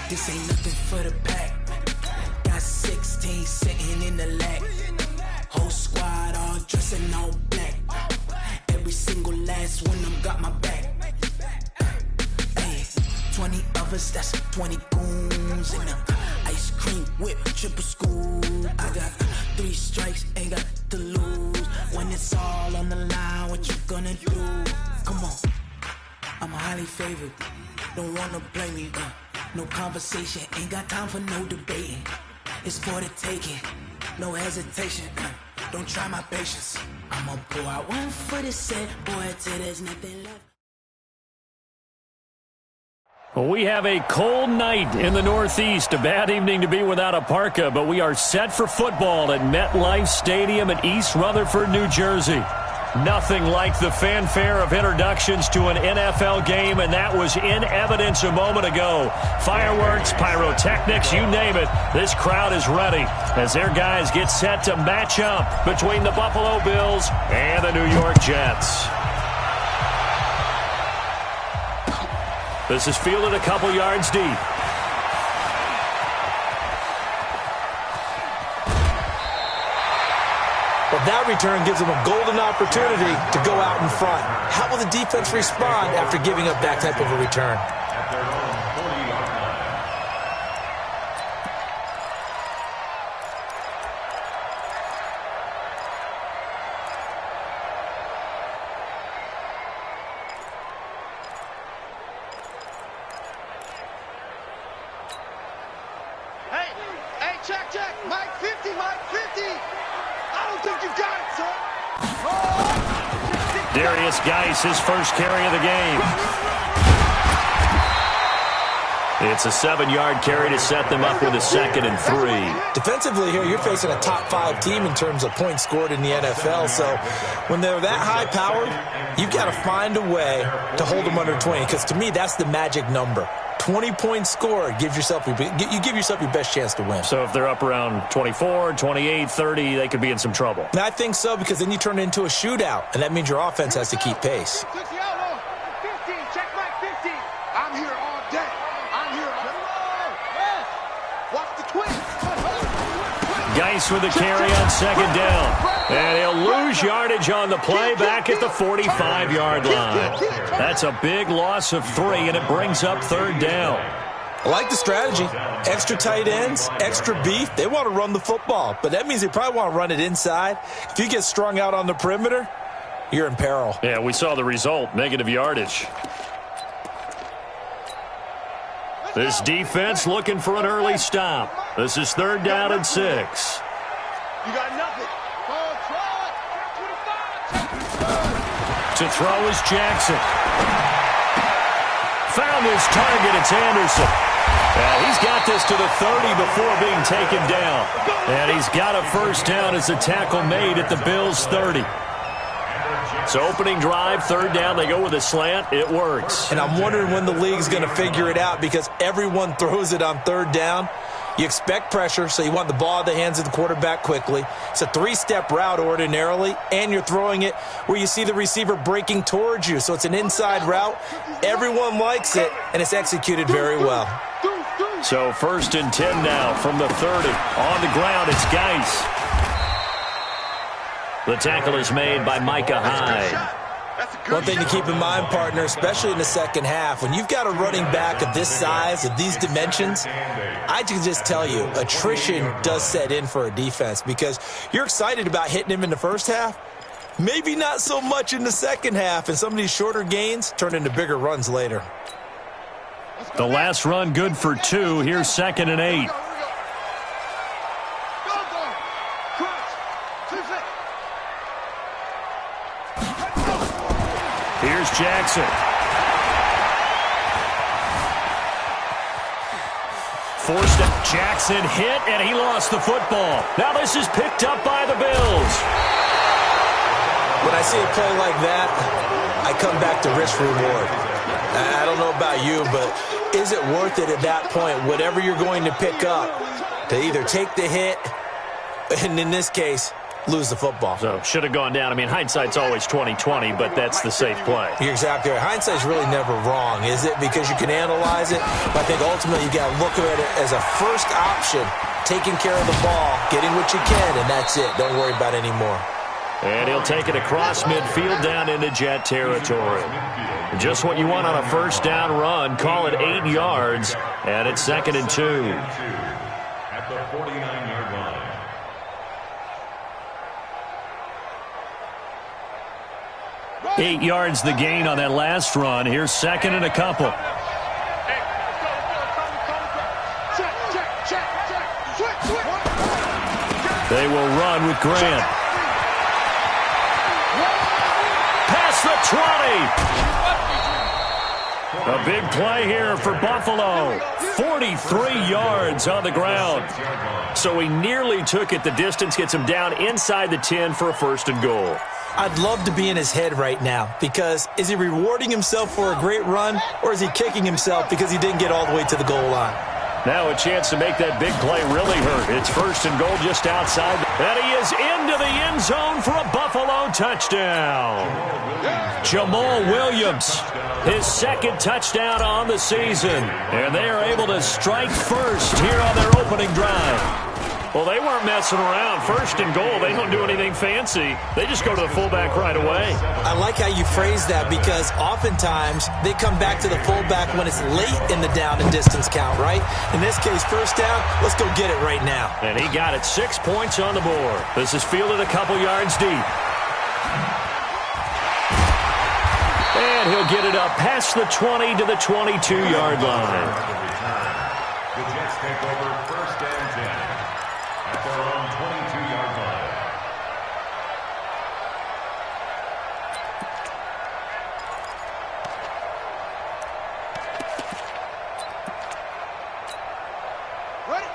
This ain't nothing for the pack. Got 16 sitting in the lap. Whole squad all dressing all black. Every single last one of them got my back. Hey, 20 of us, that's 20 goons in them. Ice cream whip, triple school. I got 3 strikes, ain't got to lose. When it's all on the line, what you gonna do? Come on, I'm highly favored. Don't wanna blame me, no conversation, ain't got time for no debating. It's for the taking, no hesitation. Don't try my patience. I'ma pour out one for the set, boy, till there's nothing left. We have a cold night in the Northeast. A bad evening to be without a parka, but we are set for football at MetLife Stadium in East Rutherford, New Jersey. Nothing like the fanfare of introductions to an NFL game, and that was in evidence a moment ago. Fireworks, pyrotechnics, you name it. This crowd is ready as their guys get set to match up between the Buffalo Bills and the New York Jets. This is fielded a couple yards deep. Well, that return gives them a golden opportunity to go out in front. How will the defense respond after giving up that type of a return? Check, Mike 50, Mike 50. I don't think you got it, son. Darius Geis, his first carry of the game. It's a 7-yard carry to set them up with a 2nd and 3. Defensively here, you're facing a top 5 team in terms of points scored in the NFL. So when they're that high-powered, you've got to find a way to hold them under 20. Because to me, that's the magic number. 20 points scored, you give yourself your best chance to win. So if they're up around 24, 28, 30, they could be in some trouble. And I think so, because then you turn it into a shootout, and that means your offense has to keep pace. 50, check Mike 50. I'm here all day. I'm here all day. Watch the twist. Geis with the carry on 2nd down. And he'll lose yardage on the play back at the 45-yard line. That's a big loss of 3, and it brings up 3rd down. I like the strategy. Extra tight ends, extra beef. They want to run the football, but that means they probably want to run it inside. If you get strung out on the perimeter, you're in peril. Yeah, we saw the result, negative yardage. This defense looking for an early stop. This is 3rd down and 6. You got nothing. To throw is Jackson. Found his target. It's Anderson. And he's got this to the 30 before being taken down. And he's got a 1st down as the tackle made at the Bills' 30. So opening drive, 3rd down, they go with a slant. It works. And I'm wondering when the league's going to figure it out, because everyone throws it on 3rd down. You expect pressure, so you want the ball in the hands of the quarterback quickly. It's a 3-step route ordinarily, and you're throwing it where you see the receiver breaking towards you. So it's an inside route. Everyone likes it, and it's executed very well. So 1st and 10 now from the 30. On the ground, it's Geis. The tackle is made by Micah Hyde. One thing to keep in mind, partner, especially in the second half, when you've got a running back of this size, of these dimensions, I can just tell you, attrition does set in for a defense, because you're excited about hitting him in the first half, maybe not so much in the second half, and some of these shorter gains turn into bigger runs later. The last run good for 2. Here's 2nd and 8. Here's Jackson. Forced it. Jackson hit, and he lost the football. Now this is picked up by the Bills. When I see a play like that, I come back to risk reward. I don't know about you, but is it worth it at that point, whatever you're going to pick up, to either take the hit, and in this case, lose the football. So should have gone down. I mean, hindsight's always 20/20, but that's the safe play. You're exactly right. Hindsight's really never wrong, is it? Because you can analyze it, but I think ultimately you got to look at it as a first option, taking care of the ball, getting what you can, and that's it. Don't worry about it anymore. And he'll take it across midfield down into Jet territory. Just what you want on a first down run. Call it 8 yards, and it's 2nd and 2. At the 49-yard line. 8 yards the gain on that last run. Here's 2nd and a couple. They will run with Grant. Past the 20. A big play here for Buffalo. 43 yards on the ground. So he nearly took it the distance, gets him down inside the 10 for a 1st and goal. I'd love to be in his head right now, because is he rewarding himself for a great run, or is he kicking himself because he didn't get all the way to the goal line? Now a chance to make that big play really hurt. It's 1st and goal just outside. And he is into the end zone for a Buffalo touchdown. Jamal Williams, his 2nd touchdown on the season. And they are able to strike first here on their opening drive. Well, they weren't messing around. 1st and goal, they don't do anything fancy. They just go to the fullback right away. I like how you phrase that, because oftentimes they come back to the fullback when it's late in the down and distance count, right? In this case, 1st down, let's go get it right now. And he got it. 6 points on the board. This is fielded a couple yards deep. And he'll get it up past the 20 to the 22-yard line. The Jets take over 1st and 10 at their own 22-yard line.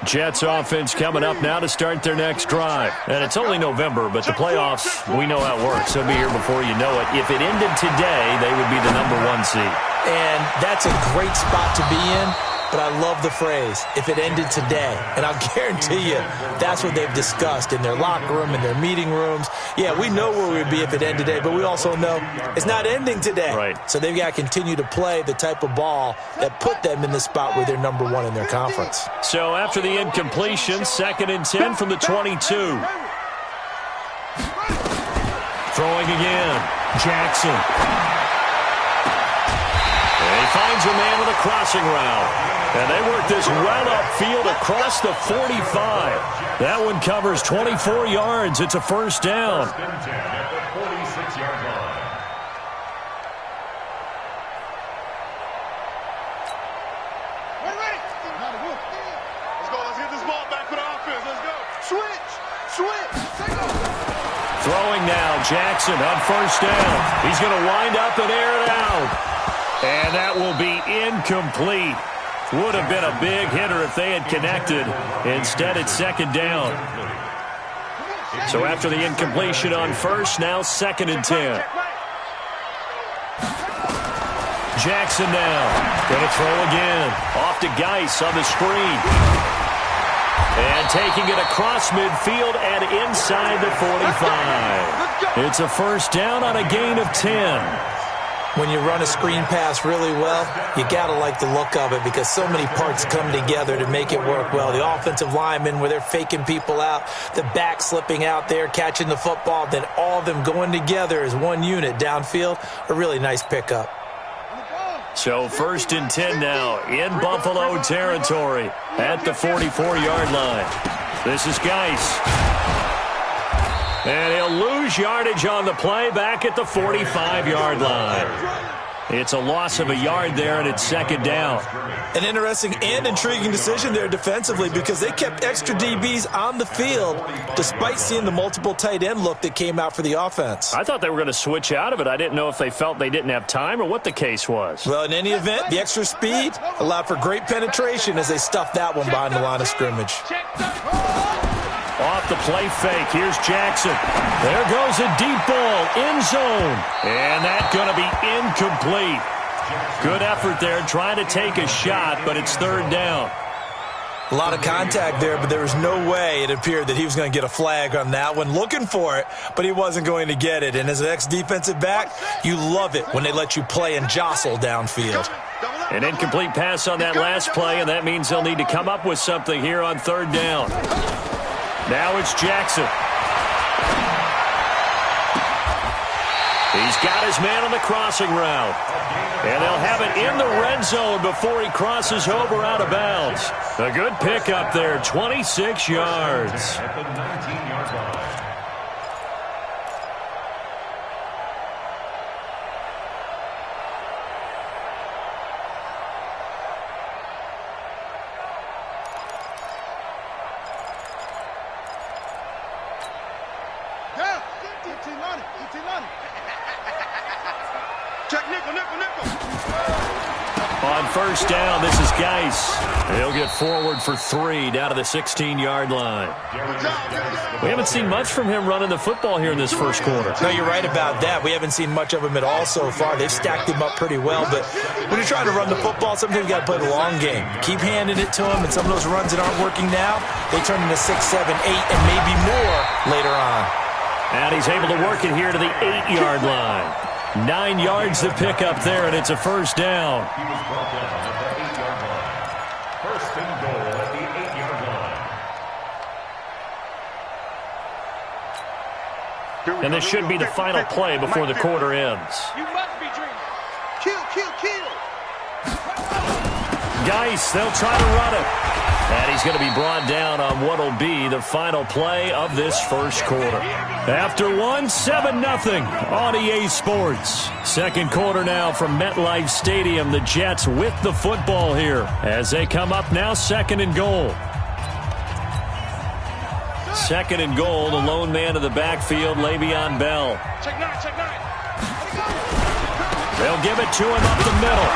Jets offense coming up now to start their next drive. And it's only November, but the playoffs, we know how it works. They'll be here before you know it. If it ended today, they would be the #1 seed. And that's a great spot to be in, but I love the phrase, if it ended today. And I'll guarantee you that's what they've discussed in their locker room, in their meeting rooms. Yeah, we know where we'd be if it ended today, but we also know it's not ending today. Right. So they've got to continue to play the type of ball that put them in the spot where they're #1 in their conference. So after the incompletion, 2nd and 10 from the 22. Throwing again. Jackson. And he finds a man with a crossing route. And they work this well upfield across the 45. That one covers 24 yards. It's a 1st down. At the 46-yard line. Let's go. Let's get this ball back for the offense. Let's go. Switch. Take off. Throwing now, Jackson on 1st down. He's going to wind up and air it out. And that will be incomplete. Would have been a big hitter if they had connected. Instead, it's 2nd down. So after the incompletion on 1st, now 2nd and 10. Jackson now. Going to throw again. Off to Geis on the screen. And taking it across midfield and inside the 45. It's a 1st down on a gain of 10. When you run a screen pass really well, you got to like the look of it, because so many parts come together to make it work well. The offensive linemen, where they're faking people out, the back slipping out there, catching the football, then all of them going together as one unit downfield. A really nice pickup. So 1st and 10 now in Buffalo territory at the 44-yard line. This is Geis. And he'll lose yardage on the play back at the 45-yard line. It's a loss of a yard there, and it's 2nd down. An interesting and intriguing decision there defensively, because they kept extra DBs on the field despite seeing the multiple tight end look that came out for the offense. I thought they were going to switch out of it. I didn't know if they felt they didn't have time or what the case was. Well, in any event, the extra speed allowed for great penetration as they stuffed that one behind the line of scrimmage. Off the play fake, here's Jackson. There goes a deep ball, end zone. And that's going to be incomplete. Good effort there trying to take a shot, but it's 3rd down. A lot of contact there, but there was no way it appeared that he was going to get a flag on that one. Looking for it, but he wasn't going to get it. And as an ex-defensive back, you love it when they let you play and jostle downfield. An incomplete pass on that last play, and that means they'll need to come up with something here on third down. Now it's Jackson. He's got his man on the crossing route. And they'll have it in the red zone before he crosses over out of bounds. A good pickup there, 26 yards. At the 19-yard line. On first down, this is Geis. He'll get forward for 3 down to the 16-yard line. We haven't seen much from him running the football here in this first quarter. No, you're right about that. We haven't seen much of him at all so far. They've stacked him up pretty well, but when you're trying to run the football, sometimes you got to play the long game. Keep handing it to him, and some of those runs that aren't working now, they turn into 6, 7, 8, and maybe more later on. And he's able to work it here to the 8-yard line. 9 yards to pick up there, and it's a first down. He was brought down at the 8-yard line. First and goal at the 8-yard line. And this should be the final play before the quarter ends. You must be dreaming. Kill, kill, kill. Geis, they'll try to run it. And he's going to be brought down on what will be the final play of this first quarter. After one, 7-0 on EA Sports. Second quarter now from MetLife Stadium. The Jets with the football here as they come up now second and goal. Second and goal, the lone man of the backfield, Le'Veon Bell. Check nine, check nine. They'll give it to him up the middle.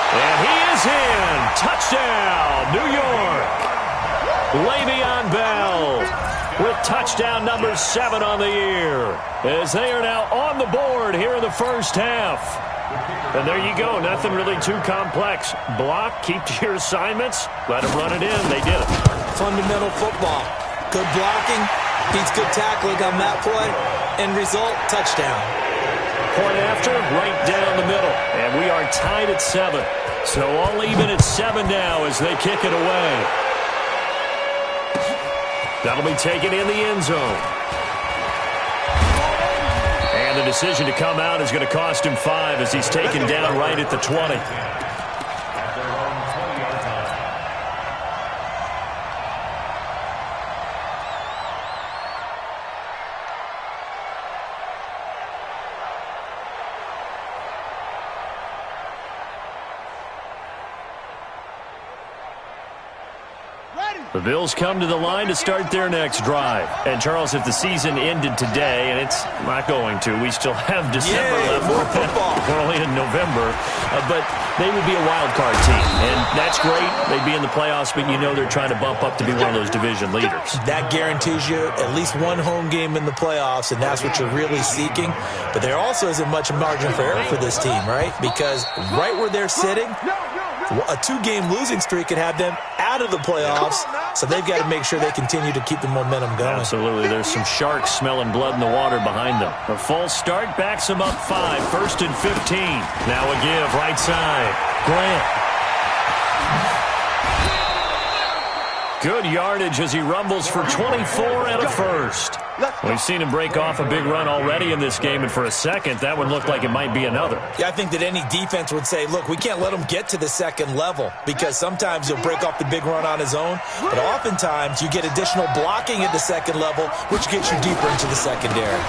And he is in. Touchdown, New York. Le'Veon Bell with touchdown number 7 on the year, as they are now on the board here in the first half. And there you go. Nothing really too complex. Block, keep to your assignments, let them run it in. They did it. Fundamental football. Good blocking. Beats good tackling on that play. End result, touchdown. Point after, right down the middle. And we are tied at 7. So all even at 7 now as they kick it away. That'll be taken in the end zone. And the decision to come out is going to cost him 5 as he's taken down right at the 20. At their own 20-yard line. The Bills come to the line to start their next drive. And, Charles, if the season ended today, and it's not going to, we still have December left. More football. We're only in November. But they would be a wild card team. And that's great. They'd be in the playoffs, but you know they're trying to bump up to be one of those division leaders. That guarantees you at least one home game in the playoffs, and that's what you're really seeking. But there also isn't much margin for error for this team, right? Because right where they're sitting, a 2-game losing streak could have them out of the playoffs, so they've got to make sure they continue to keep the momentum going. Absolutely. There's some sharks smelling blood in the water behind them. A false start backs them up 5. First and 15. Now a give right side. Grant. Good yardage as he rumbles for 24 and a first. We've seen him break off a big run already in this game, and for a second, that one looked like it might be another. Yeah, I think that any defense would say, look, we can't let him get to the second level, because sometimes he'll break off the big run on his own, but oftentimes you get additional blocking at the second level, which gets you deeper into the secondary.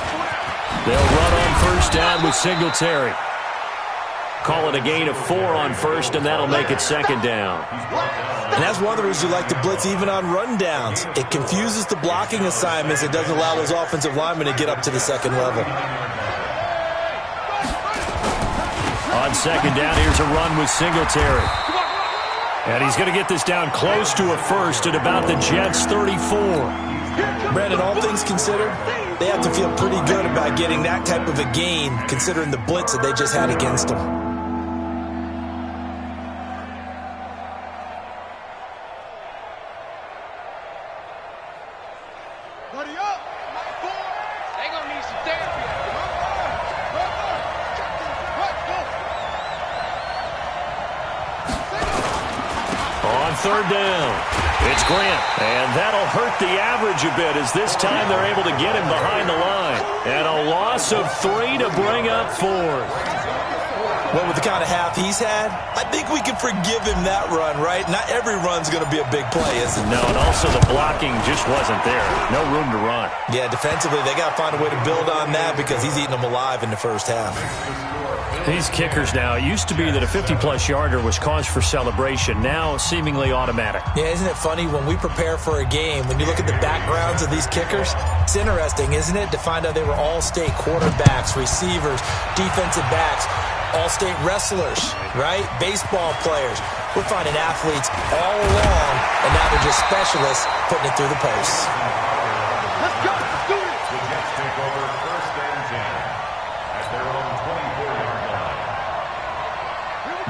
They'll run on first down with Singletary. Call it a gain of 4 on first, and that'll make it second down. And that's one of the reasons you like to blitz even on rundowns. It confuses the blocking assignments. It doesn't allow those offensive linemen to get up to the second level. On second down, here's a run with Singletary. And he's going to get this down close to a first at about the Jets' 34. Brandon, all things considered, they have to feel pretty good about getting that type of a gain, considering the blitz that they just had against them. on third down. It's Grant, and that'll hurt the average a bit as this time they're able to get him behind the line. And a loss of 3 to bring up 4. Well, with the kind of half he's had, I think we can forgive him that run, right? Not every run's going to be a big play, is it? No, and also the blocking just wasn't there. No room to run. Yeah, defensively, they got to find a way to build on that because he's eating them alive in the first half. These kickers now, it used to be that a 50-plus yarder was cause for celebration. Now, seemingly automatic. Yeah, isn't it funny when we prepare for a game, when you look at the backgrounds of these kickers, it's interesting, isn't it, to find out they were all-state quarterbacks, receivers, defensive backs, all-state wrestlers, right? Baseball players. We're finding athletes all along, and now they're just specialists putting it through the posts. Let's go. Let's do it. The Jets take over first and 10 at their own 24-yard line.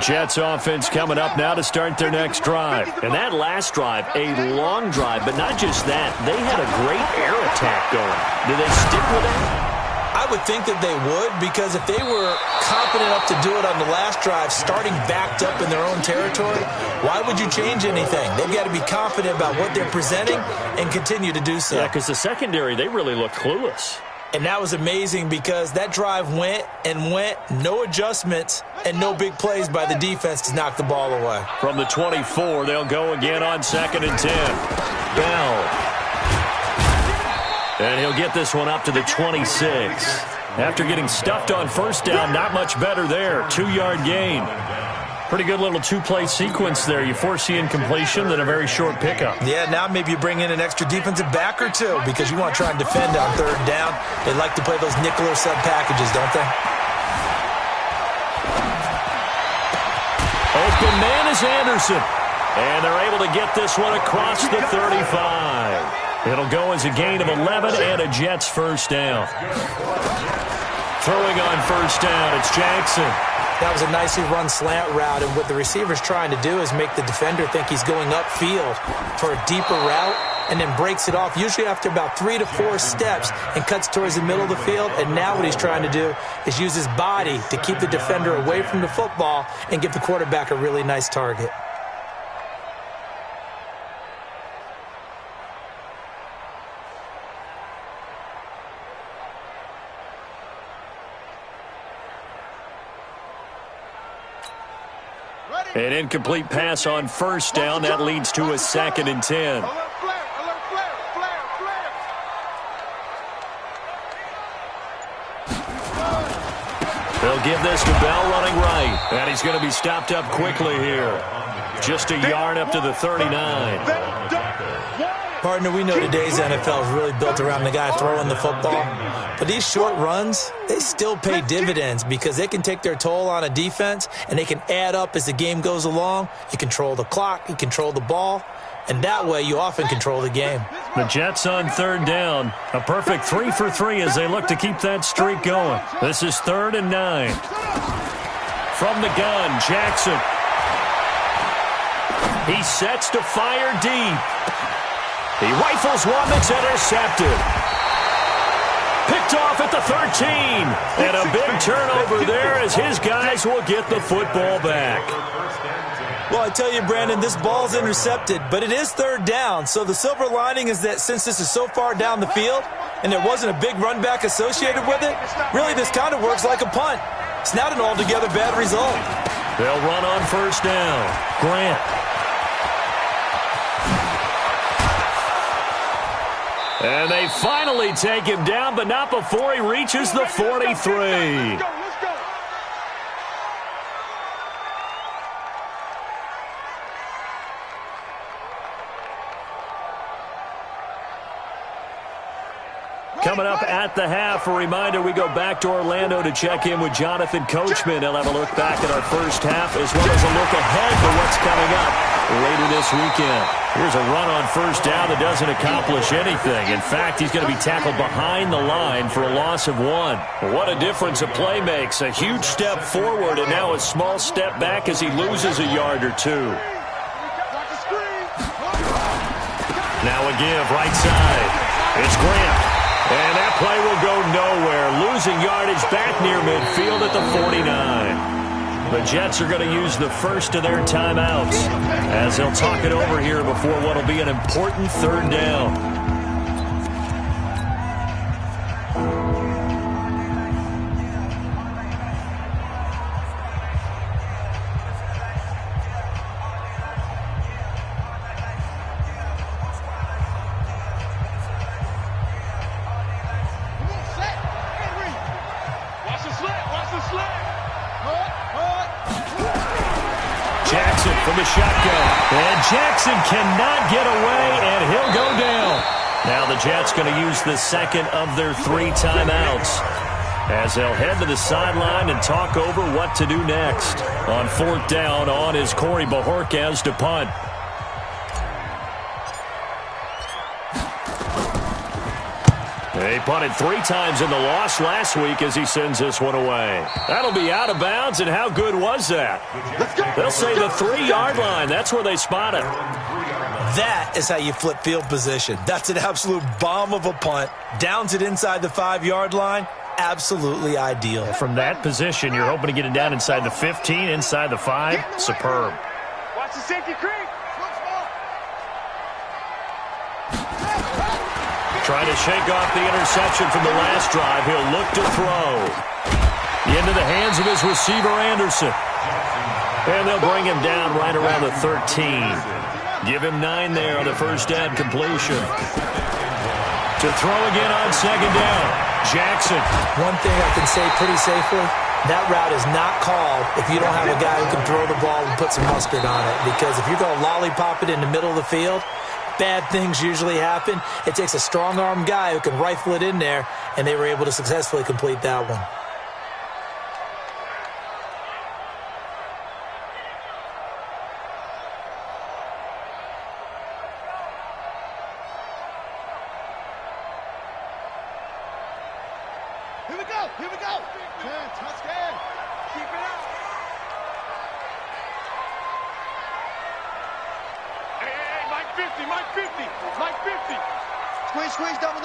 Jets offense coming up now to start their next drive. And that last drive, a long drive, but not just that. They had a great air attack going. Do they stick with that? I would think that they would, because if they were confident enough to do it on the last drive, starting backed up in their own territory, why would you change anything? They've got to be confident about what they're presenting and continue to do so. Yeah, because the secondary, they really looked clueless. And that was amazing because that drive went and went, no adjustments and no big plays by the defense to knock the ball away. From the 24, they'll go again on 2nd and 10. Bell. And he'll get this one up to the 26. After getting stuffed on first down, not much better there. 2-yard gain. Pretty good little two-play sequence there. You force the incompletion, then a very short pickup. Yeah, now maybe you bring in an extra defensive back or two because you want to try and defend on third down. They like to play those nickel or sub packages, don't they? Open man is Anderson. And they're able to get this one across the 35. It'll go as a gain of 11 and a Jets first down. Throwing on first down, it's Jackson. That was a nicely run slant route, and what the receiver's trying to do is make the defender think he's going upfield for a deeper route and then breaks it off, usually after about 3 to 4 steps, and cuts towards the middle of the field. And now what he's trying to do is use his body to keep the defender away from the football and give the quarterback a really nice target. An incomplete pass on first down. That leads to a 2nd and 10. They'll give this to Bell running right. And he's going to be stopped up quickly here. Just a yard up to the 39. Partner, we know today's NFL is really built around the guy throwing the football. But these short runs, they still pay dividends because they can take their toll on a defense and they can add up as the game goes along. You control the clock, you control the ball, and that way you often control the game. The Jets on third down. A perfect 3 for 3 as they look to keep that streak going. This is 3rd and 9. From the gun, Jackson. He sets to fire deep. He rifles one that's intercepted. Picked off at the 13. And a big turnover there as his guys will get the football back. Well, I tell you, Brandon, this ball's intercepted, but it is third down. So the silver lining is that since this is so far down the field and there wasn't a big run back associated with it, really this kind of works like a punt. It's not an altogether bad result. They'll run on first down. Grant. And they finally take him down, but not before he reaches the 43. Coming up at the half, a reminder, we go back to Orlando to check in with Jonathan Coachman. He'll have a look back at our first half as well as a look ahead to what's coming up later this weekend. Here's a run on first down that doesn't accomplish anything. In fact, he's going to be tackled behind the line for a loss of 1. What a difference a play makes. A huge step forward and now a small step back as he loses a yard or two. Now a give right side. It's Grant. And that play will go nowhere. Losing yardage back near midfield at the 49. The Jets are going to use the first of their timeouts as they'll talk it over here before what will be an important third down. Jackson from the shotgun. And Jackson cannot get away, and he'll go down. Now the Jets going to use the second of their 3 timeouts as they'll head to the sideline and talk over what to do next. On 4th down, on is Corey Bajorquez to punt. He punted 3 times in the loss last week as he sends this one away. That'll be out of bounds, and how good was that? They'll say the 3-yard line. That's where they spot it. That is how you flip field position. That's an absolute bomb of a punt. Downs it inside the 5-yard line. Absolutely ideal. From that position, you're hoping to get it down inside the 15, inside the 5. Superb. Watch the safety creep. Trying to shake off the interception from the last drive. He'll look to throw. Into the hands of his receiver, Anderson. And they'll bring him down right around the 13. Give him 9 there on the first down completion. To throw again on 2nd down. Jackson. One thing I can say pretty safely, that route is not called if you don't have a guy who can throw the ball and put some mustard on it. Because if you're going to lollipop it in the middle of the field, bad things usually happen. It takes a strong-arm guy who can rifle it in there, and they were able to successfully complete that one. Here we go. Here we go. Touchdown. Keep it up. Hey, Mike 50, Mike 50, Mike 50. Squeeze, double.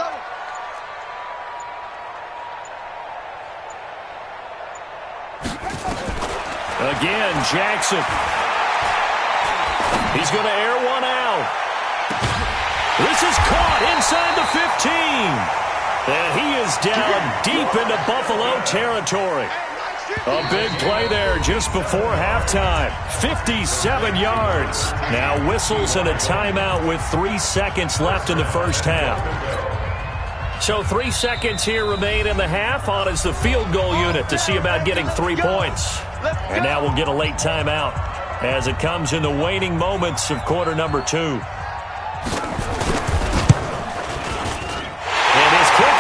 Again, Jackson. He's going to air one out. This is caught inside the 15. And he is down deep into Buffalo territory. A big play there just before halftime. 57 yards. Now whistles and a timeout with 3 seconds left in the first half. So 3 seconds here remain in the half. On is the field goal unit to see about getting 3 points. And now we'll get a late timeout as it comes in the waning moments of quarter number 2.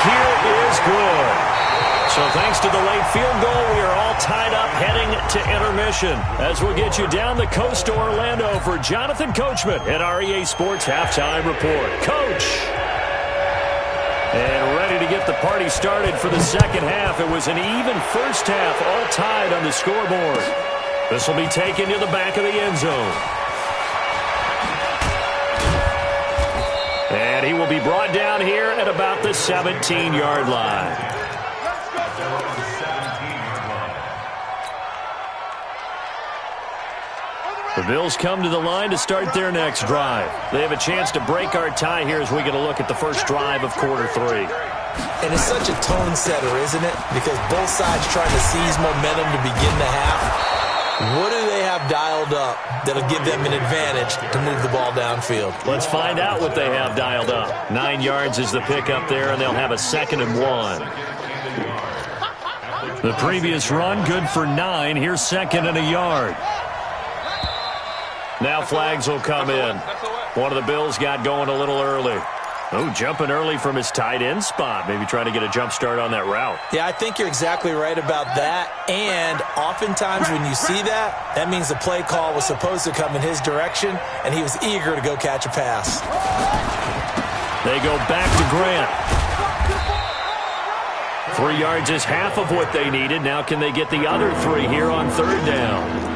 Here is good. So thanks to the late field goal, we are all tied up heading to intermission as we'll get you down the coast to Orlando for Jonathan Coachman at our EA Sports Halftime Report. Coach! And ready to get the party started for the second half. It was an even first half, all tied on the scoreboard. This will be taken to the back of the end zone. And he will be brought down here at about the 17-yard line. The Bills come to the line to start their next drive. They have a chance to break our tie here as we get a look at the first drive of quarter 3. And it's such a tone setter, isn't it? Because both sides trying to seize momentum to begin the half. What do they have dialed up that'll give them an advantage to move the ball downfield? Let's find out what they have dialed up. 9 yards is the pickup there, and they'll have a 2nd and 1. The previous run, good for 9. Here's 2nd and a yard. Now flags will come in. One of the Bills got going a little early. Oh, jumping early from his tight end spot. Maybe trying to get a jump start on that route. Yeah, I think you're exactly right about that. And oftentimes when you see that, that means the play call was supposed to come in his direction, and he was eager to go catch a pass. They go back to Grant. 3 yards is half of what they needed. Now can they get the other 3 here on 3rd down?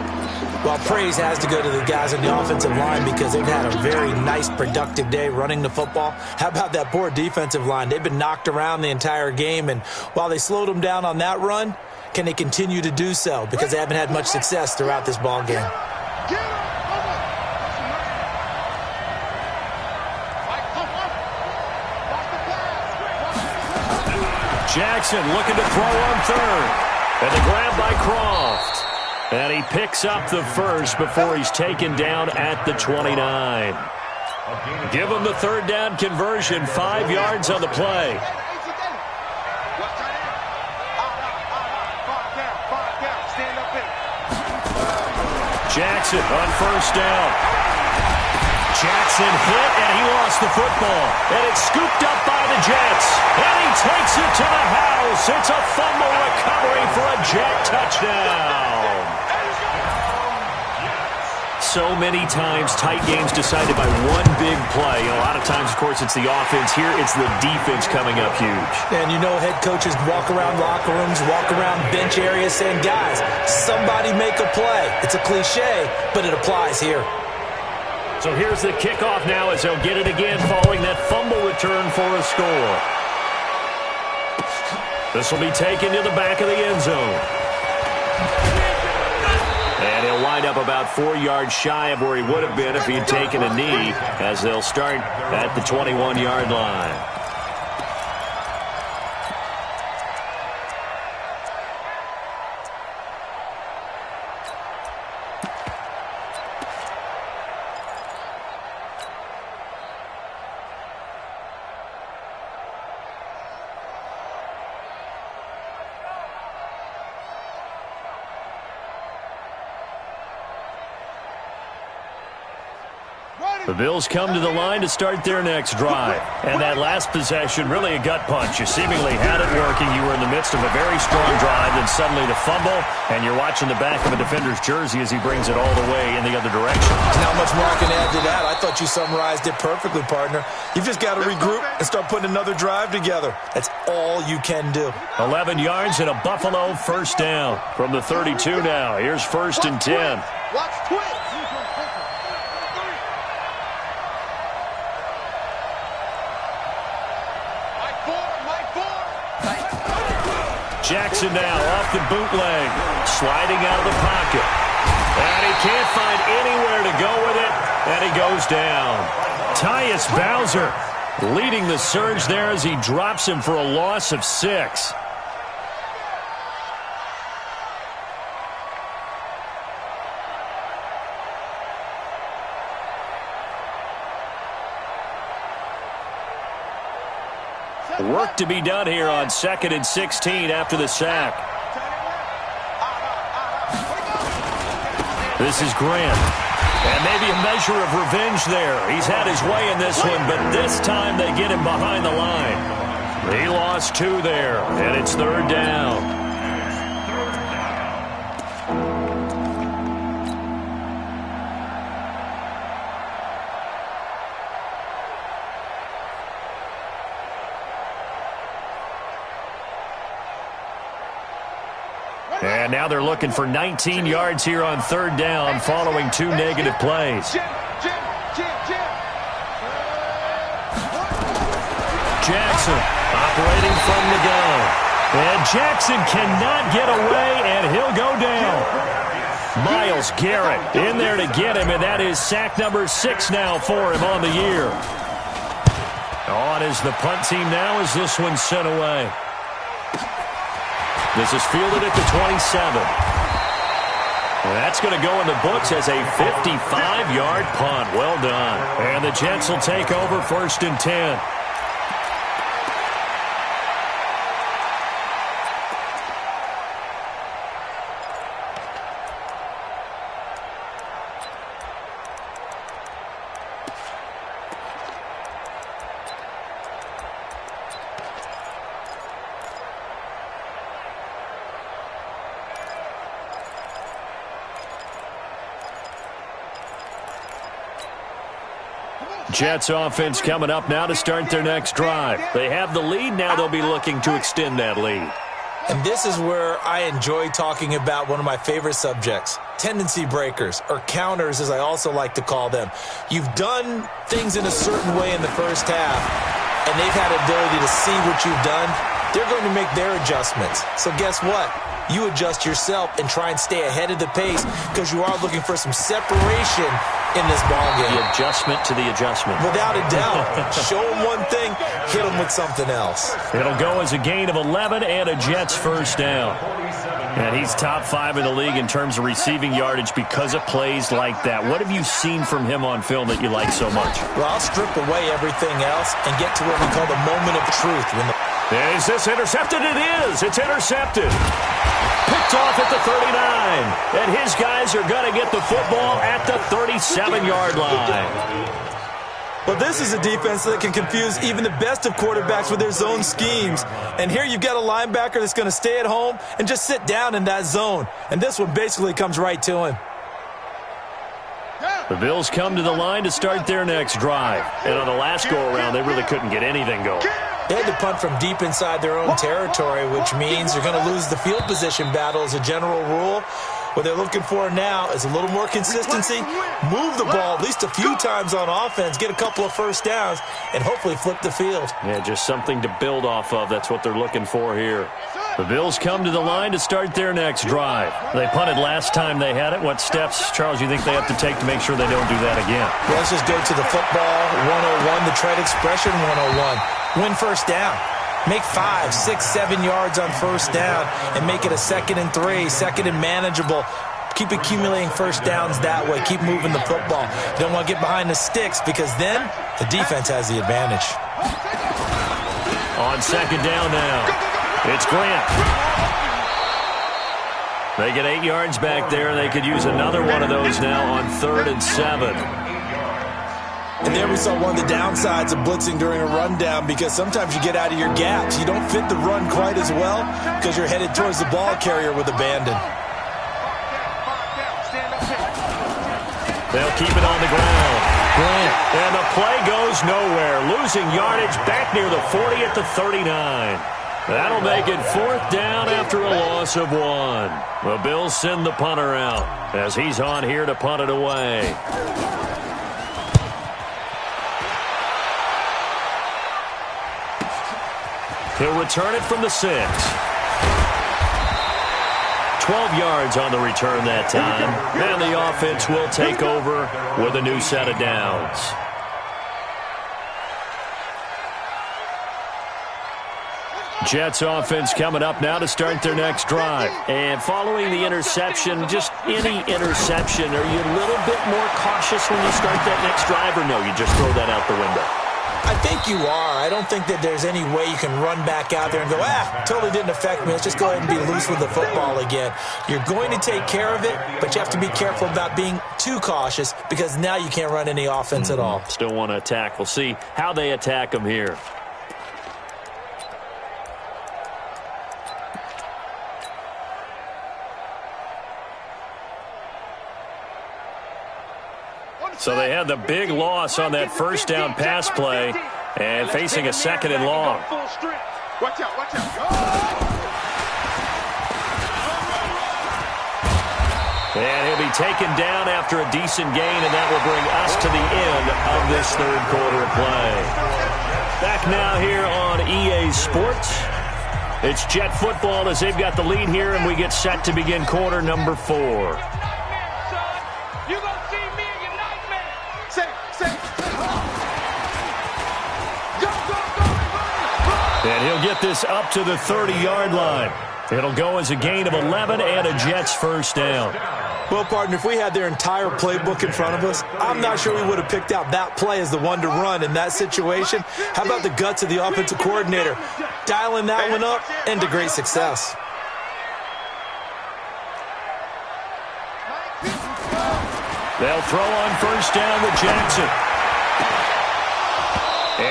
Well, praise has to go to the guys on the offensive line because they've had a very nice, productive day running the football. How about that poor defensive line? They've been knocked around the entire game, and while they slowed them down on that run, can they continue to do so? Because they haven't had much success throughout this ball game. Jackson looking to throw on third. And the grab by Croft. And he picks up the first before he's taken down at the 29. Give him the third down conversion, 5 yards on the play. Jackson on first down. Jackson hit, and he lost the football. And it's scooped up by the Jets. And he takes it to the house. It's a fumble recovery for a Jet touchdown. So many times tight games decided by one big play. A lot of times, of course, it's the offense. Here, it's the defense coming up huge. And you know head coaches walk around locker rooms, walk around bench areas saying, guys, somebody make a play. It's a cliche, but it applies here. So here's the kickoff now as they'll get it again following that fumble return for a score. This will be taken to the back of the end zone. And he'll wind up about 4 yards shy of where he would have been if he had taken a knee, as they'll start at the 21-yard line. The Bills come to the line to start their next drive. And that last possession, really a gut punch. You seemingly had it working. You were in the midst of a very strong drive, then suddenly the fumble, and you're watching the back of a defender's jersey as he brings it all the way in the other direction. There's not much more I can add to that. I thought you summarized it perfectly, partner. You've just got to regroup and start putting another drive together. That's all you can do. 11 yards and a Buffalo first down from the 32 now. Here's 1st and 10. Watch twitch. Jackson now off the bootleg, sliding out of the pocket. And he can't find anywhere to go with it, and he goes down. Tyus Bowser leading the surge there as he drops him for a loss of 6. Work to be done here on 2nd and 16 after the sack. This is Grant. And maybe a measure of revenge there. He's had his way in this one, but this time they get him behind the line. He lost 2 there, and it's 3rd down. And now they're looking for 19 yards here on 3rd down following 2 negative plays. Jackson operating from the gun. And Jackson cannot get away, and he'll go down. Myles Garrett in there to get him, and that is sack number 6 now for him on the year. On is the punt team now as this one's sent away. This is fielded at the 27. That's going to go in the books as a 55-yard punt. Well done. And the Jets will take over 1st and 10. Jets offense coming up now to start their next drive. They have the lead. Now they'll be looking to extend that lead. And this is where I enjoy talking about one of my favorite subjects, tendency breakers, or counters as I also like to call them. You've done things in a certain way in the first half, and they've had ability to see what you've done they're going to make their adjustments. So guess what? You adjust yourself and try and stay ahead of the pace because you are looking for some separation in this ballgame. The adjustment to the adjustment. Without a doubt. Show them one thing, hit them with something else. It'll go as a gain of 11 and a Jets first down. And he's top 5 in the league in terms of receiving yardage because of plays like that. What have you seen from him on film that you like so much? Well, I'll strip away everything else and get to what we call the moment of truth. Is this intercepted? It is. It's intercepted. Picked off at the 39. And his guys are going to get the football at the 37-yard line. But this is a defense that can confuse even the best of quarterbacks with their zone schemes. And here you've got a linebacker that's going to stay at home and just sit down in that zone. And this one basically comes right to him. The Bills come to the line to start their next drive. And on the last go-around, they really couldn't get anything going. They had to punt from deep inside their own territory, which means they're going to lose the field position battle as a general rule. What they're looking for now is a little more consistency, move the ball at least a few times on offense, get a couple of first downs, and hopefully flip the field. Yeah, just something to build off of. That's what they're looking for here. The Bills come to the line to start their next drive. They punted last time they had it. What steps, Charles, you think they have to take to make sure they don't do that again? Well, let's just go to the football 101, the trade expression 101. Win first down. Make 5, 6, 7 yards on first down and make it a 2nd and 3, 2nd and manageable. Keep accumulating first downs that way. Keep moving the football. You don't want to get behind the sticks because then the defense has the advantage. On second down now, it's Grant. They get 8 yards back there. They could use another one of those now on 3rd and 7. And there we saw one of the downsides of blitzing during a rundown because sometimes you get out of your gaps. You don't fit the run quite as well because you're headed towards the ball carrier with abandon. They'll keep it on the ground. And the play goes nowhere. Losing yardage back near the 40 at the 39. That'll make it 4th down after a loss of 1. The Bills send the punter out as he's on here to punt it away. He'll return it from the 6. 12 yards on the return that time. And the offense will take over with a new set of downs. Jets offense coming up now to start their next drive. And following the interception, just any interception, are you a little bit more cautious when you start that next drive, or no, you just throw that out the window? I think you are. I don't think that there's any way you can run back out there and go, totally didn't affect me. Let's just go ahead and be loose with the football again. You're going to take care of it, but you have to be careful about being too cautious because now you can't run any offense at all. Still want to attack. We'll see how they attack them here. So they had the big loss on that first down pass play and facing a 2nd and long. Watch out, watch out. And he'll be taken down after a decent gain, and that will bring us to the end of this 3rd quarter of play. Back now here on EA Sports. It's Jet football as they've got the lead here, and we get set to begin quarter number 4. And he'll get this up to the 30-yard line. It'll go as a gain of 11 and a Jets first down. Well, partner, if we had their entire playbook in front of us, I'm not sure we would have picked out that play as the one to run in that situation. How about the guts of the offensive coordinator? Dialing that one up and to great success. They'll throw on first down with Jackson.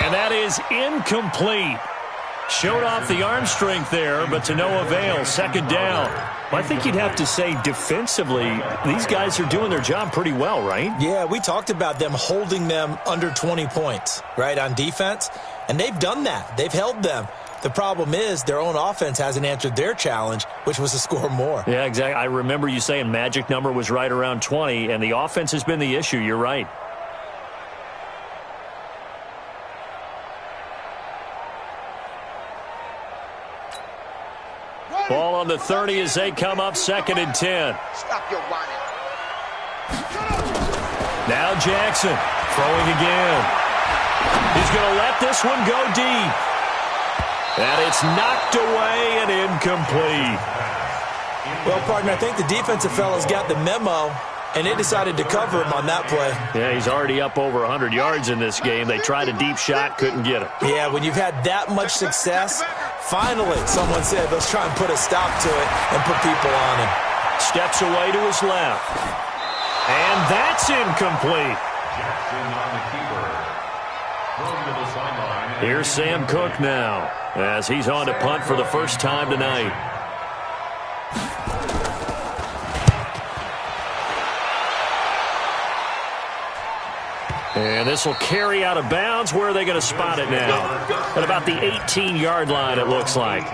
And that is incomplete. Showed off the arm strength there, but to no avail. 2nd down. I think you'd have to say defensively, these guys are doing their job pretty well, right? Yeah, we talked about them holding them under 20 points, right, on defense. And they've done that. They've held them. The problem is their own offense hasn't answered their challenge, which was to score more. Yeah, exactly. I remember you saying magic number was right around 20, and the offense has been the issue. You're right. on the 30 as they come up 2nd and 10. Stop your whining. Now Jackson throwing again. He's going to let this one go deep. And it's knocked away and incomplete. Well, partner, I think the defensive fellas got the memo, and they decided to cover him on that play. Yeah, he's already up over 100 yards in this game. They tried a deep shot, couldn't get it. Yeah, when you've had that much success, finally someone said, let's try and put a stop to it and put people on him. Steps away to his left. And that's incomplete. Jackson on the keeper. Thrown to the sideline. Here's Sam Cook now as he's on to punt for the first time tonight. And this will carry out of bounds. Where are they going to spot it now? At about the 18-yard line, it looks like.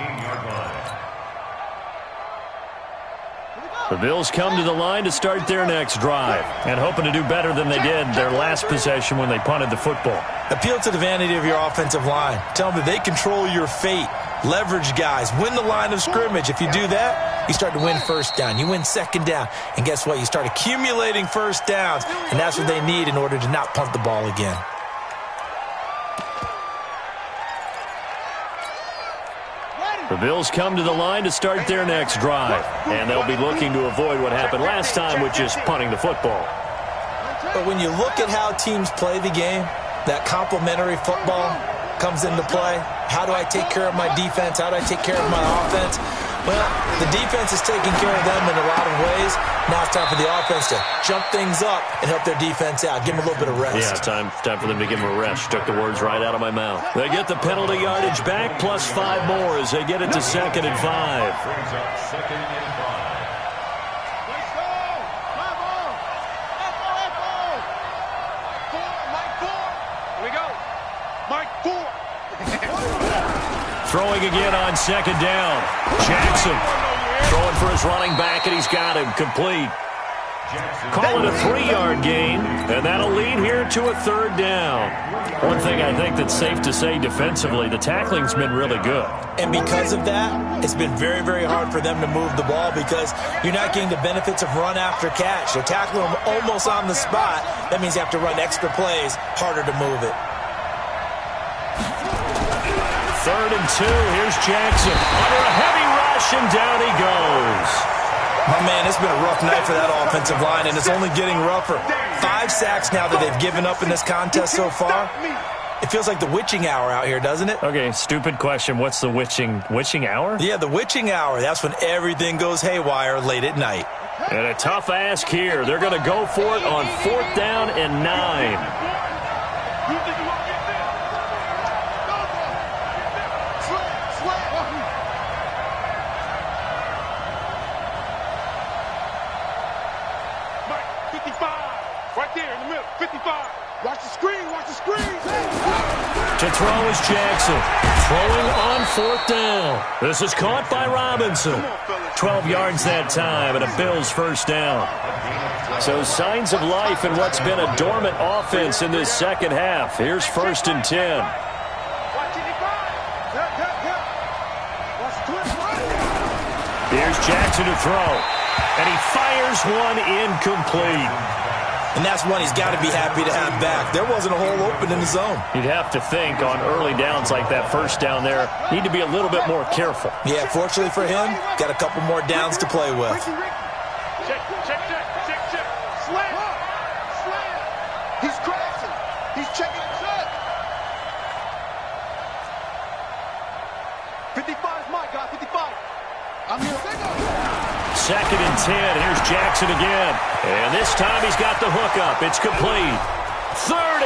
The Bills come to the line to start their next drive and hoping to do better than they did their last possession when they punted the football. Appeal to the vanity of your offensive line. Tell them that they control your fate. Leverage guys. Win the line of scrimmage. If you do that, you start to win first down. You win second down. And guess what? You start accumulating first downs. And that's what they need in order to not punt the ball again. The Bills come to the line to start their next drive. And they'll be looking to avoid what happened last time with just punting the football. But when you look at how teams play the game, that complementary football comes into play. How do I take care of my defense? How do I take care of my offense? Well, the defense is taking care of them in a lot of ways. Now it's time for the offense to jump things up and help their defense out. Give them a little bit of rest. Yeah, time for them to give them a rest. Took the words right out of my mouth. They get the penalty yardage back plus 5 more as they get it to 2nd and 5. Brings up 2nd and 5. Let's go. Bravo. Echo. Mike 4. Here we go. Mike 4. Throwing again on 2nd down. Jackson throwing for his running back, and he's got him complete. Call it a 3-yard gain, and that'll lead here to a 3rd down. One thing I think that's safe to say defensively, the tackling's been really good. And because of that, it's been very, very hard for them to move the ball because you're not getting the benefits of run after catch. They're tackling them almost on the spot. That means you have to run extra plays, harder to move it. 3rd and 2. Here's Jackson under a heavy rush, and down he goes. My man, it's been a rough night for that offensive line, and it's only getting rougher. 5 sacks now that they've given up in this contest so far. It feels like the witching hour out here, doesn't it? Okay, stupid question. What's the witching hour? Yeah, the witching hour. That's when everything goes haywire late at night. And a tough ask here. They're going to go for it on 4th down and 9. To throw is Jackson. Throwing on 4th down. This is caught by Robinson. 12 yards that time and a Bills first down. So signs of life in what's been a dormant offense in this second half. Here's 1st and 10. Here's Jackson to throw. And he fires one incomplete. And that's one he's got to be happy to have back. There wasn't a hole open in the zone. You'd have to think on early downs like that first down there, need to be a little bit more careful. Yeah, fortunately for him, got a couple more downs to play with. Check. Slam. He's crashing. He's checking his shot. 55 is my guy, 55. I'm here. 2nd and 10. Here's Jackson again. And this time he's got the hook up. It's complete. 30.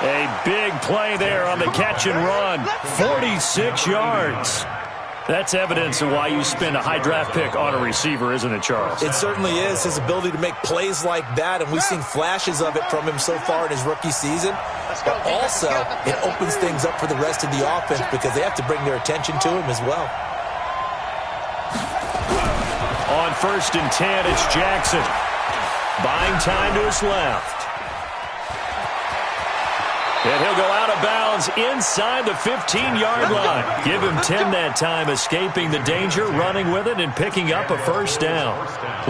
A big play there on the catch and run. 46 yards. That's evidence of why you spend a high draft pick on a receiver, isn't it, Charles? It certainly is. His ability to make plays like that, and we've seen flashes of it from him so far in his rookie season. But also, it opens things up for the rest of the offense because they have to bring their attention to him as well. On 1st and 10, it's Jackson. Buying time to his left. And he'll go out of bounds inside the 15-yard line. Give him 10 that time, escaping the danger, running with it, and picking up a first down.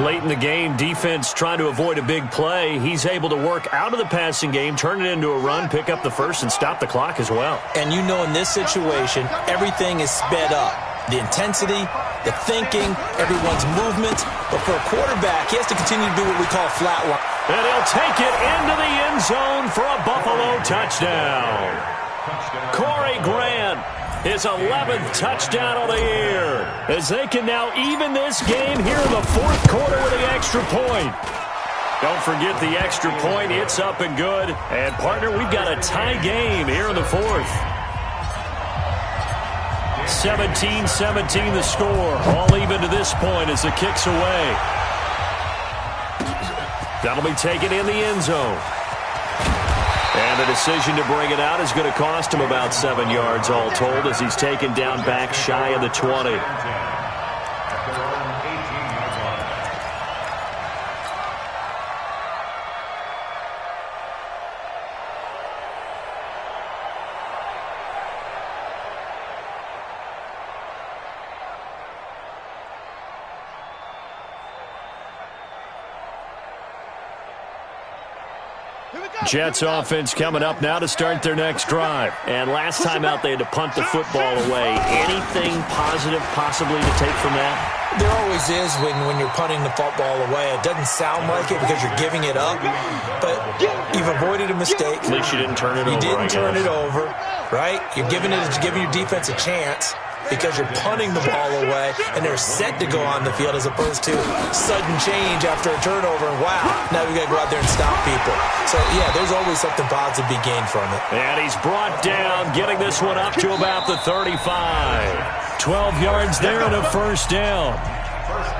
Late in the game, defense trying to avoid a big play. He's able to work out of the passing game, turn it into a run, pick up the first, and stop the clock as well. And you know in this situation, everything is sped up. The intensity, the thinking, everyone's movement. But for a quarterback, he has to continue to do what we call flat line. And he'll take it into the end zone for a Buffalo touchdown. Corey Grant, his 11th touchdown of the year, as they can now even this game here in the fourth quarter with the extra point. Don't forget the extra point. It's up and good. And, partner, we've got a tie game here in the fourth. 17-17 the score. All even to this point as the kick's away. That'll be taken in the end zone. And the decision to bring it out is going to cost him about 7 yards all told as he's taken down back shy of the 20. Jets offense coming up now to start their next drive. And last time out they had to punt the football away. Anything positive possibly to take from that? There always is when you're punting the football away. It doesn't sound like it because you're giving it up, but you've avoided a mistake. At least you didn't turn it over. You didn't turn it over, right? You're giving your defense a chance because you're punting the ball away, and they're set to go on the field as opposed to sudden change after a turnover. And wow, now we got to go out there and stop people. So, yeah, there's always something positive to be gained from it. And he's brought down, getting this one up to about the 35. 12 yards there and a first down.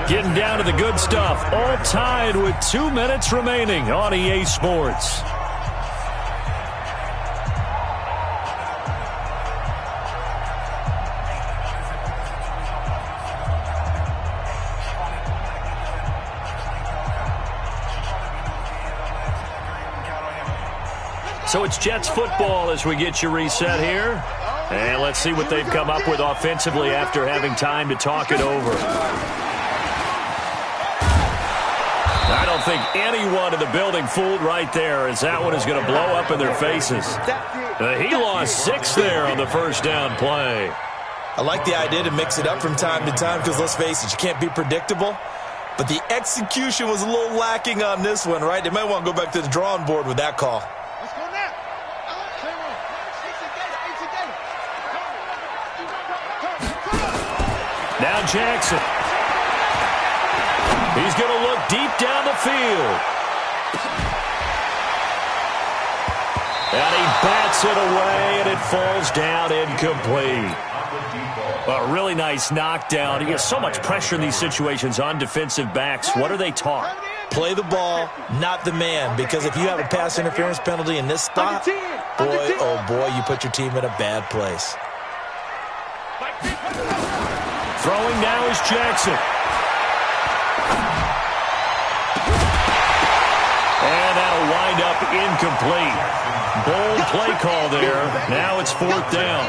Getting down to the good stuff. All tied with 2 minutes remaining on EA Sports. So it's Jets football as we get you reset here. And let's see what they've come up with offensively after having time to talk it over. I don't think anyone in the building fooled right there, as that one is going to blow up in their faces. He lost 6 there on the first down play. I like the idea to mix it up from time to time because, let's face it, you can't be predictable. But the execution was a little lacking on this one, right? They might want to go back to the drawing board with that call. Now Jackson. He's going to look deep down the field. And he bats it away, and it falls down incomplete. A really nice knockdown. He has so much pressure in these situations on defensive backs. What are they taught? Play the ball, not the man. Because if you have a pass interference penalty in this spot, boy, oh boy, you put your team in a bad place. Throwing now is Jackson. And that'll wind up incomplete. Bold play call there. Now it's 4th down.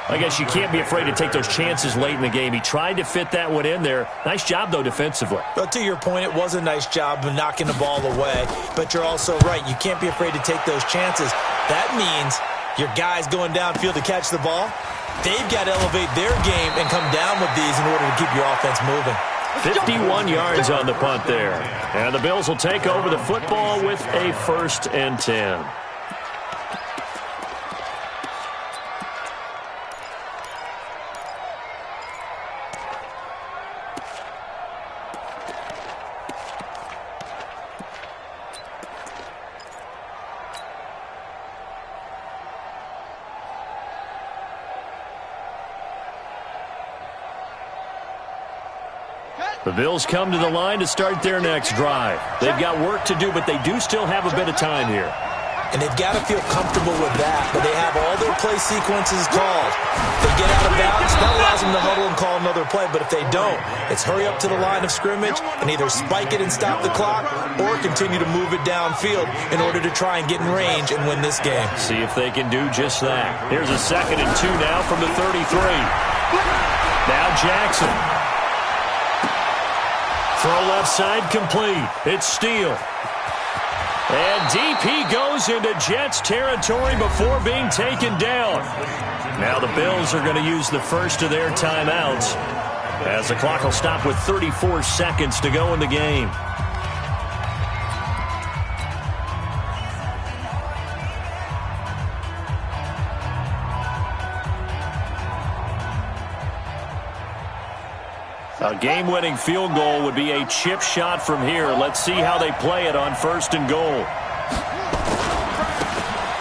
I guess you can't be afraid to take those chances late in the game. He tried to fit that one in there. Nice job, though, defensively. But to your point, it was a nice job of knocking the ball away. But you're also right. You can't be afraid to take those chances. That means your guys going downfield to catch the ball, they've got to elevate their game and come down with these in order to keep your offense moving. 51 yards on the punt there. And the Bills will take over the football with a 1st and 10. The Bills come to the line to start their next drive. They've got work to do, but they do still have a bit of time here. And they've got to feel comfortable with that, but they have all their play sequences called. If they get out of bounds, that allows them to huddle and call another play. But if they don't, it's hurry up to the line of scrimmage and either spike it and stop the clock or continue to move it downfield in order to try and get in range and win this game. See if they can do just that. Here's a 2nd and 2 now from the 33. Now Jackson. Throw left side complete. It's Steele. And deep he goes into Jets territory before being taken down. Now the Bills are going to use the first of their timeouts as the clock will stop with 34 seconds to go in the game. A game-winning field goal would be a chip shot from here. Let's see how they play it on 1st and goal.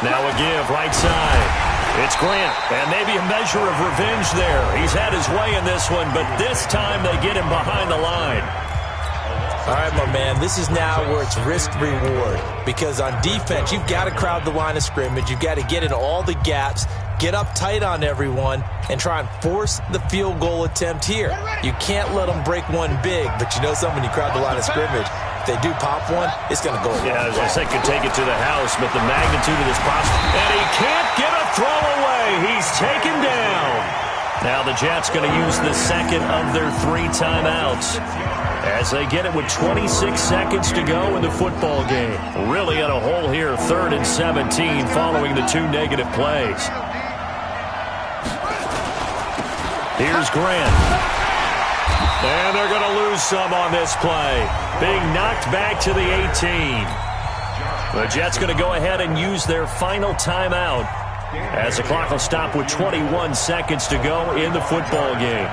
Now a give, right side. It's Grant, and maybe a measure of revenge there. He's had his way in this one, but this time they get him behind the line. All right, my man, this is now where it's risk-reward, because on defense, you've got to crowd the line of scrimmage. You've got to get in all the gaps, get up tight on everyone, and try and force the field goal attempt here. You can't let them break one big, but you know something, when you crowd the line of scrimmage, if they do pop one, it's going to go away. Yeah, I said could take it to the house, but the magnitude of this prospect, and he can't get a throw away. He's taken down. Now the Jets going to use the 2nd of their 3 timeouts as they get it with 26 seconds to go in the football game. Really in a hole here, 3rd and 17 following the 2 negative plays. Here's Grant. And they're going to lose some on this play. Being knocked back to the 18. The Jets going to go ahead and use their final timeout as the clock will stop with 21 seconds to go in the football game.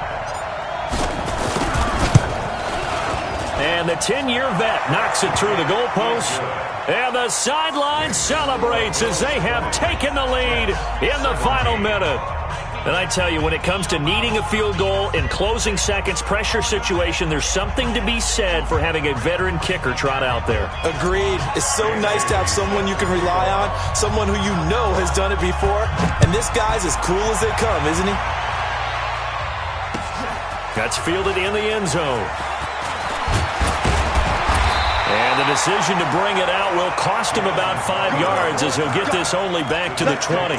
And the 10-year vet knocks it through the goalpost. And the sideline celebrates as they have taken the lead in the final minute. And I tell you, when it comes to needing a field goal in closing seconds, pressure situation, there's something to be said for having a veteran kicker trot out there. Agreed. It's so nice to have someone you can rely on, someone who you know has done it before. And this guy's as cool as they come, isn't he? That's fielded in the end zone. And the decision to bring it out will cost him about 5 yards as he'll get this only back to the 20.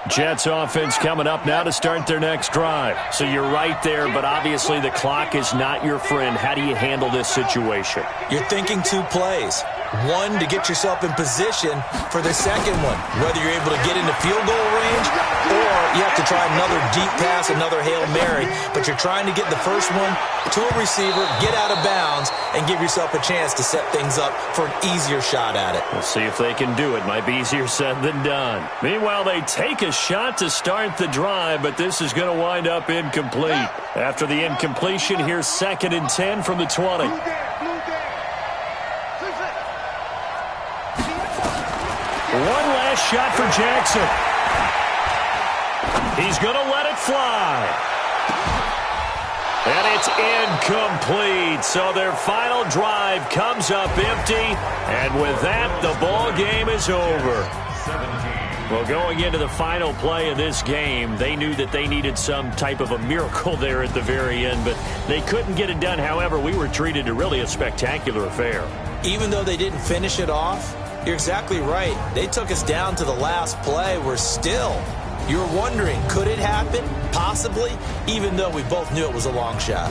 Jets offense coming up now to start their next drive. So you're right there, but obviously the clock is not your friend. How do you handle this situation? You're thinking 2 plays. One, to get yourself in position for the second one, whether you're able to get into field goal range or you have to try another deep pass, another Hail Mary. But you're trying to get the first one to a receiver, get out of bounds, and give yourself a chance to set things up for an easier shot at it. We'll see if they can do it. Might be easier said than done. Meanwhile, they take a shot to start the drive, but this is going to wind up incomplete. After the incompletion, here's 2nd and 10 from the 20. One last shot for Jackson. He's going to let it fly. And it's incomplete. So their final drive comes up empty. And with that, the ball game is over. Well, going into the final play of this game, they knew that they needed some type of a miracle there at the very end, but they couldn't get it done. However, we were treated to really a spectacular affair. Even though they didn't finish it off, you're exactly right. They took us down to the last play. We're still, you're wondering, could it happen? Possibly, even though we both knew it was a long shot.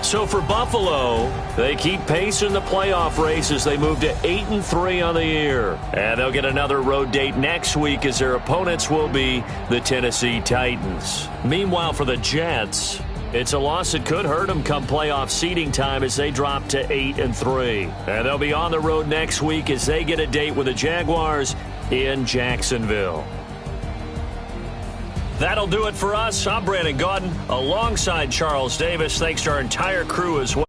So for Buffalo, they keep pace in the playoff race as they move to 8-3 on the year. And they'll get another road date next week as their opponents will be the Tennessee Titans. Meanwhile, for the Jets, it's a loss that could hurt them come playoff seeding time as they drop to 8-3. And they'll be on the road next week as they get a date with the Jaguars in Jacksonville. That'll do it for us. I'm Brandon Gaudin alongside Charles Davis. Thanks to our entire crew as well.